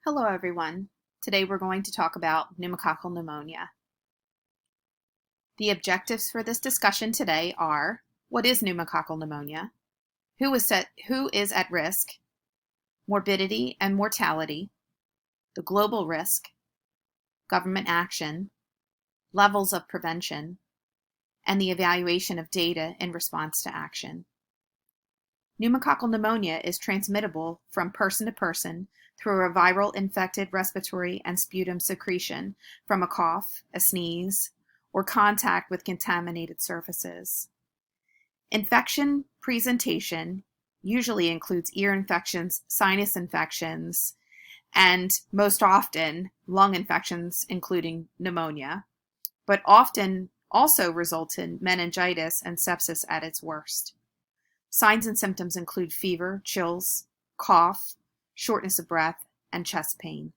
Hello everyone. Today we're going to talk about pneumococcal pneumonia. The objectives for this discussion today are: what is pneumococcal pneumonia? Who is at risk? Morbidity and mortality, the global risk, government action, levels of prevention, and the evaluation of data in response to action. Pneumococcal pneumonia is transmittable from person to person through a viral infected respiratory and sputum secretion from a cough, a sneeze, or contact with contaminated surfaces. Infection presentation usually includes ear infections, sinus infections, and most often lung infections, including pneumonia, but often also results in meningitis and sepsis at its worst. Signs and symptoms include fever, chills, cough, shortness of breath, and chest pain.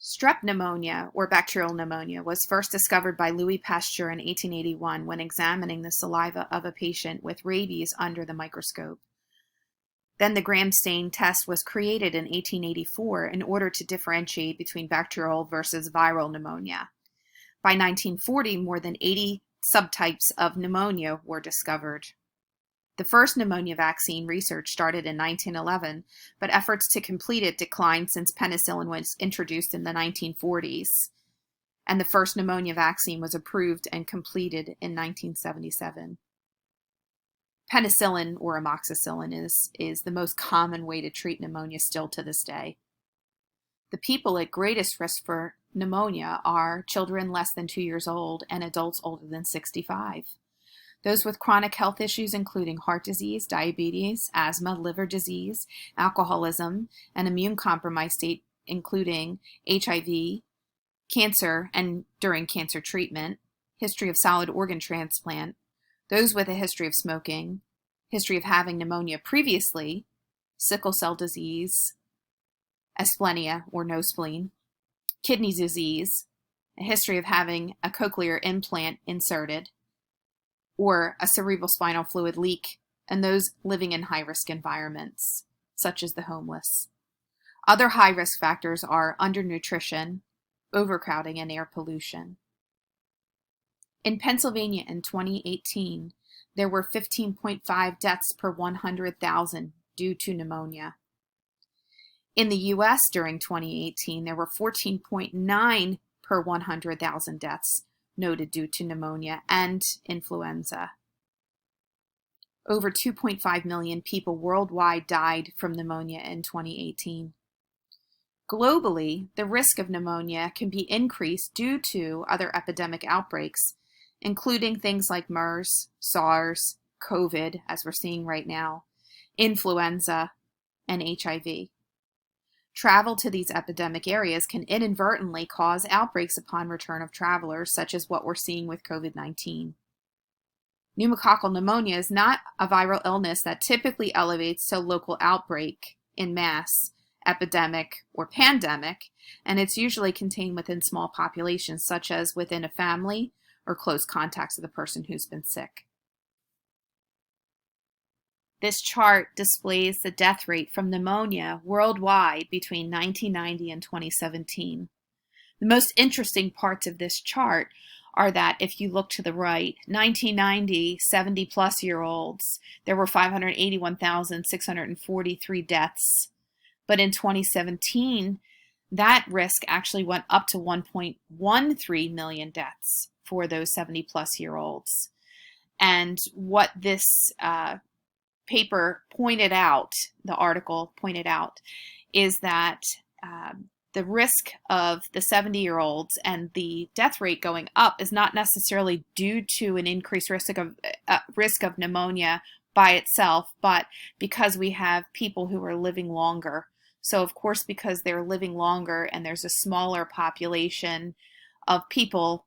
Strep pneumonia, or bacterial pneumonia, was first discovered by Louis Pasteur in 1881 when examining the saliva of a patient with rabies under the microscope. Then the Gram stain test was created in 1884 in order to differentiate between bacterial versus viral pneumonia. By 1940, more than 80 subtypes of pneumonia were discovered. The first pneumonia vaccine research started in 1911, but efforts to complete it declined since penicillin was introduced in the 1940s, and the first pneumonia vaccine was approved and completed in 1977. Penicillin, or amoxicillin, is the most common way to treat pneumonia still to this day. The people at greatest risk for pneumonia are children less than 2 years old and adults older than 65. Those with chronic health issues, including heart disease, diabetes, asthma, liver disease, alcoholism, and immune compromised state, including HIV, cancer, and during cancer treatment, history of solid organ transplant, those with a history of smoking, history of having pneumonia previously, sickle cell disease, asplenia or no spleen, kidney disease, a history of having a cochlear implant inserted, or a cerebral spinal fluid leak, and those living in high-risk environments, such as the homeless. Other high-risk factors are undernutrition, overcrowding, and air pollution. In Pennsylvania in 2018, there were 15.5 deaths per 100,000 due to pneumonia. In the U.S. during 2018, there were 14.9 per 100,000 deaths noted due to pneumonia and influenza. Over 2.5 million people worldwide died from pneumonia in 2018. Globally, the risk of pneumonia can be increased due to other epidemic outbreaks, including things like MERS, SARS, COVID, as we're seeing right now, influenza, and HIV. Travel to these epidemic areas can inadvertently cause outbreaks upon return of travelers, such as what we're seeing with COVID-19. Pneumococcal pneumonia is not a viral illness that typically elevates to local outbreak in mass, epidemic, or pandemic, and it's usually contained within small populations, such as within a family or close contacts of the person who's been sick. This chart displays the death rate from pneumonia worldwide between 1990 and 2017. The most interesting parts of this chart are that if you look to the right, 1990, 70-plus-year-olds, there were 581,643 deaths. But in 2017, that risk actually went up to 1.13 million deaths for those 70-plus-year-olds. And what this paper pointed out, the article pointed out, is that the risk of the 70-year-olds and the death rate going up is not necessarily due to an increased risk of pneumonia by itself, but because we have people who are living longer. So of course, because they're living longer and there's a smaller population of people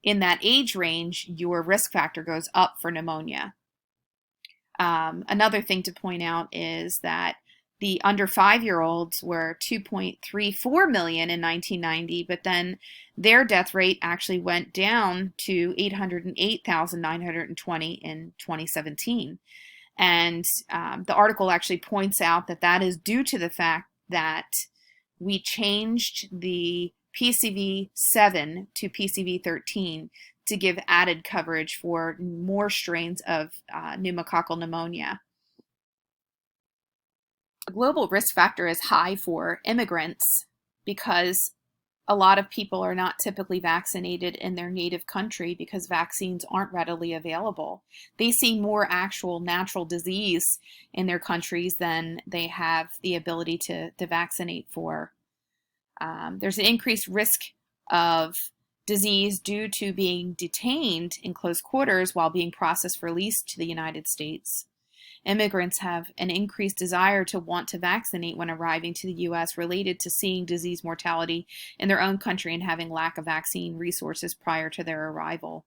in that age range, your risk factor goes up for pneumonia. Another thing to point out is that the under 5-year-olds were 2.34 million in 1990, but then their death rate actually went down to 808,920 in 2017. And the article actually points out that that is due to the fact that we changed the PCV7 to PCV13 to give added coverage for more strains of pneumococcal pneumonia. The global risk factor is high for immigrants because a lot of people are not typically vaccinated in their native country because vaccines aren't readily available. They see more actual natural disease in their countries than they have the ability to vaccinate for. There's an increased risk of disease due to being detained in close quarters while being processed for release to the United States. Immigrants have an increased desire to want to vaccinate when arriving to the U.S. related to seeing disease mortality in their own country and having lack of vaccine resources prior to their arrival.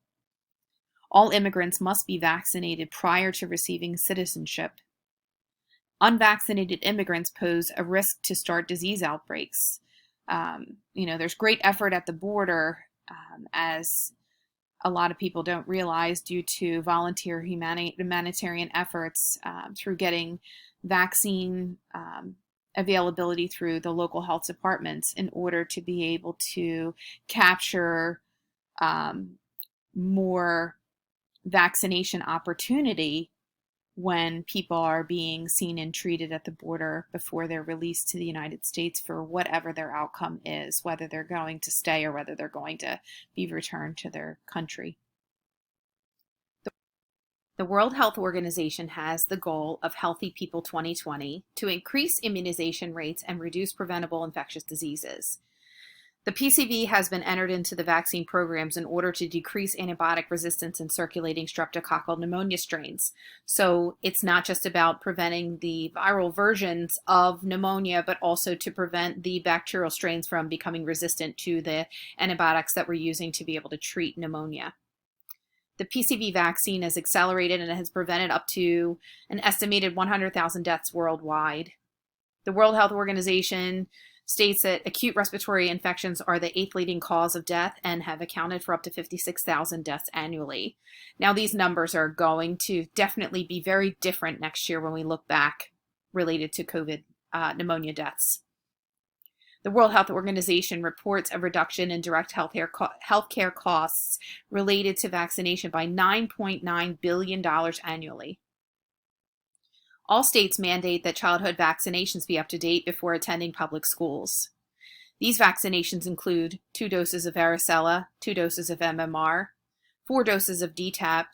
All immigrants must be vaccinated prior to receiving citizenship. Unvaccinated immigrants pose a risk to start disease outbreaks. There's great effort at the border, as a lot of people don't realize, due to volunteer humanitarian efforts through getting vaccine availability through the local health departments in order to be able to capture more vaccination opportunity when people are being seen and treated at the border before they're released to the United States for whatever their outcome is, whether they're going to stay or whether they're going to be returned to their country. The World Health Organization has the goal of Healthy People 2020 to increase immunization rates and reduce preventable infectious diseases. The PCV has been entered into the vaccine programs in order to decrease antibiotic resistance in circulating streptococcal pneumonia strains. So it's not just about preventing the viral versions of pneumonia, but also to prevent the bacterial strains from becoming resistant to the antibiotics that we're using to be able to treat pneumonia. The PCV vaccine has accelerated and has prevented up to an estimated 100,000 deaths worldwide. The World Health Organization states that acute respiratory infections are the 8th leading cause of death and have accounted for up to 56,000 deaths annually. Now, these numbers are going to definitely be very different next year when we look back related to COVID pneumonia deaths. The World Health Organization reports a reduction in direct healthcare costs related to vaccination by $9.9 billion annually. All states mandate that childhood vaccinations be up to date before attending public schools. These vaccinations include 2 doses of varicella, 2 doses of MMR, 4 doses of DTaP,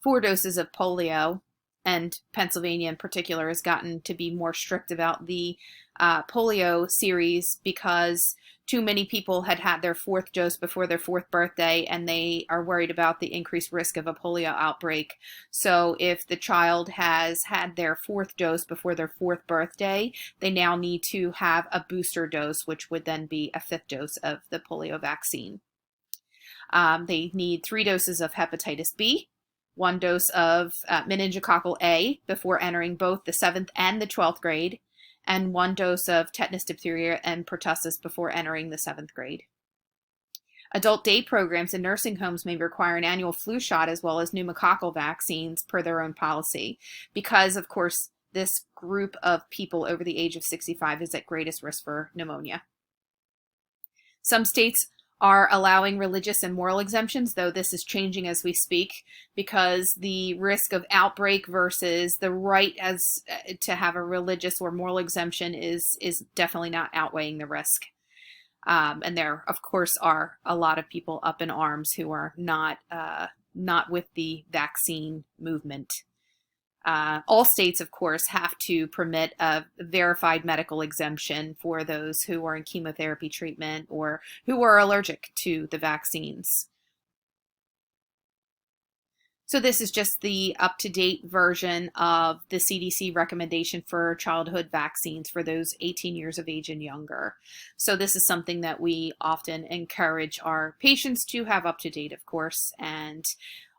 4 doses of polio, and Pennsylvania in particular has gotten to be more strict about the polio series because too many people had had their 4th dose before their 4th birthday, and they are worried about the increased risk of a polio outbreak. So if the child has had their 4th dose before their 4th birthday, they now need to have a booster dose, which would then be a 5th dose of the polio vaccine. They need 3 doses of hepatitis B, 1 dose of meningococcal A before entering both the 7th and the 12th grade, and 1 dose of tetanus, diphtheria, and pertussis before entering the 7th grade. Adult day programs in nursing homes may require an annual flu shot as well as pneumococcal vaccines per their own policy, because, of course, this group of people over the age of 65 is at greatest risk for pneumonia. Some states are allowing religious and moral exemptions, though this is changing as we speak, because the risk of outbreak versus the right as to have a religious or moral exemption is definitely not outweighing the risk. And there, of course, are a lot of people up in arms who are not with the vaccine movement. All states, of course, have to permit a verified medical exemption for those who are in chemotherapy treatment or who are allergic to the vaccines. So this is just the up-to-date version of the CDC recommendation for childhood vaccines for those 18 years of age and younger. So this is something that we often encourage our patients to have up to date, of course, and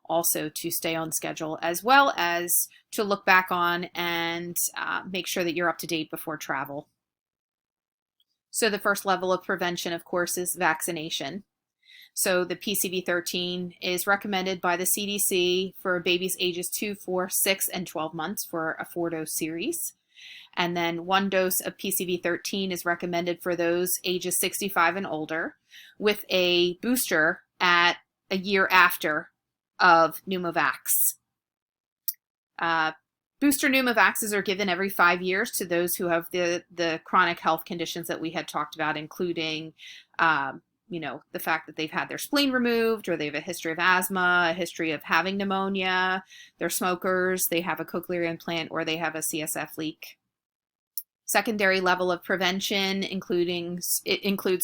also to stay on schedule, as well as to look back on and make sure that you're up to date before travel. So the first level of prevention, of course, is vaccination. So the PCV13 is recommended by the CDC for babies ages 2, 4, 6, and 12 months for a 4-dose series. And then 1 dose of PCV13 is recommended for those ages 65 and older, with a booster at a year after of Pneumovax. Booster Pneumovaxes are given every 5 years to those who have the chronic health conditions that we had talked about, including the fact that they've had their spleen removed, or they have a history of asthma, a history of having pneumonia, they're smokers, they have a cochlear implant, or they have a CSF leak. Secondary level of prevention includes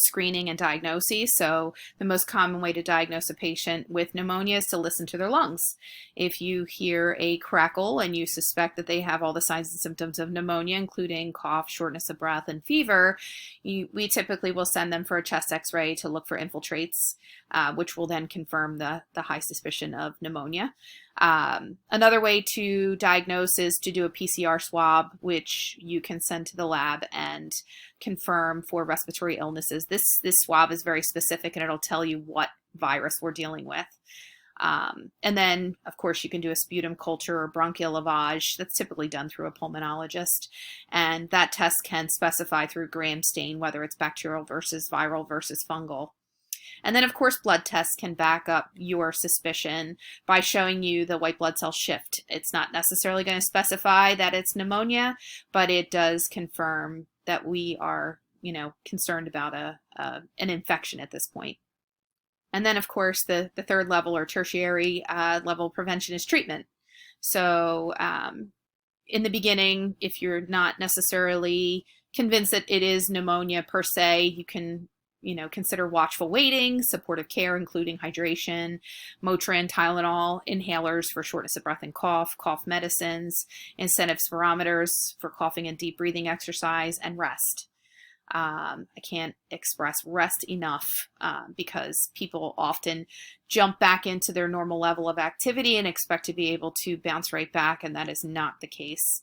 screening and diagnosis. So the most common way to diagnose a patient with pneumonia is to listen to their lungs. If you hear a crackle and you suspect that they have all the signs and symptoms of pneumonia, including cough, shortness of breath, and fever, we typically will send them for a chest x-ray to look for infiltrates, which will then confirm the high suspicion of pneumonia. Another way to diagnose is to do a PCR swab, which you can send to the lab and confirm for respiratory illnesses. This swab is very specific, and it'll tell you what virus we're dealing with. And then, of course, you can do a sputum culture or bronchial lavage. That's typically done through a pulmonologist. And that test can specify through gram stain whether it's bacterial versus viral versus fungal. And then, of course, blood tests can back up your suspicion by showing you the white blood cell shift. It's not necessarily going to specify that it's pneumonia, but it does confirm that we are, concerned about an infection at this point. And then, of course, the third level or tertiary level prevention is treatment. So in the beginning, if you're not necessarily convinced that it is pneumonia per se, you can consider watchful waiting, supportive care, including hydration, Motrin, Tylenol, inhalers for shortness of breath and cough medicines, incentive spirometers for coughing and deep breathing exercise, and rest. I can't express rest enough because people often jump back into their normal level of activity and expect to be able to bounce right back, and that is not the case.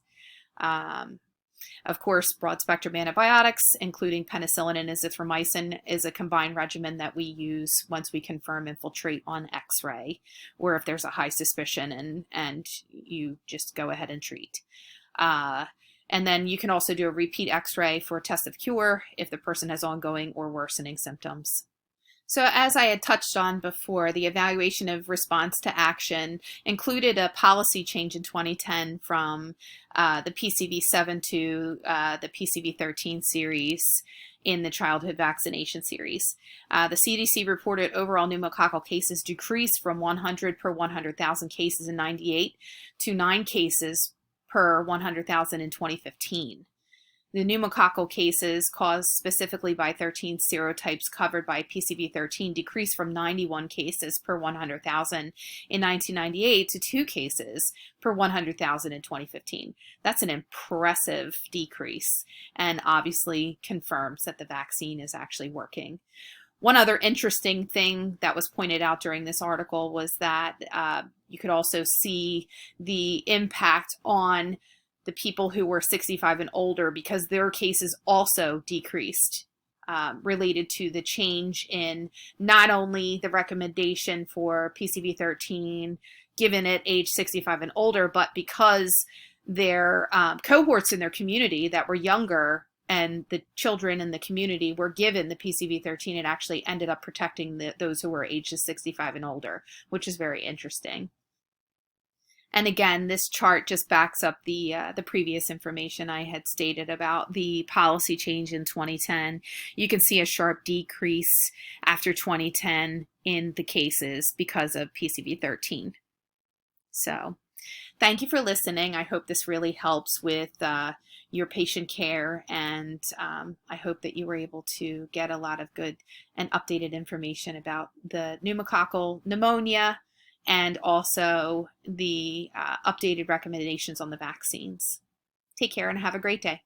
Of course, broad-spectrum antibiotics, including penicillin and azithromycin, is a combined regimen that we use once we confirm infiltrate on X-ray, or if there's a high suspicion and you just go ahead and treat. And then you can also do a repeat X-ray for a test of cure if the person has ongoing or worsening symptoms. So as I had touched on before, the evaluation of response to action included a policy change in 2010 from the PCV7 to the PCV13 series in the childhood vaccination series. The CDC reported overall pneumococcal cases decreased from 100 per 100,000 cases in 98 to 9 cases per 100,000 in 2015. The pneumococcal cases caused specifically by 13 serotypes covered by PCV13 decreased from 91 cases per 100,000 in 1998 to 2 cases per 100,000 in 2015. That's an impressive decrease, and obviously confirms that the vaccine is actually working. One other interesting thing that was pointed out during this article was that you could also see the impact on the people who were 65 and older, because their cases also decreased related to the change in not only the recommendation for PCV13 given at age 65 and older, but because their cohorts in their community that were younger and the children in the community were given the PCV13, it actually ended up protecting those who were ages 65 and older, which is very interesting. And again, this chart just backs up the previous information I had stated about the policy change in 2010. You can see a sharp decrease after 2010 in the cases because of PCV13. So thank you for listening. I hope this really helps with your patient care, and I hope that you were able to get a lot of good and updated information about the pneumococcal pneumonia, and also the updated recommendations on the vaccines. Take care and have a great day.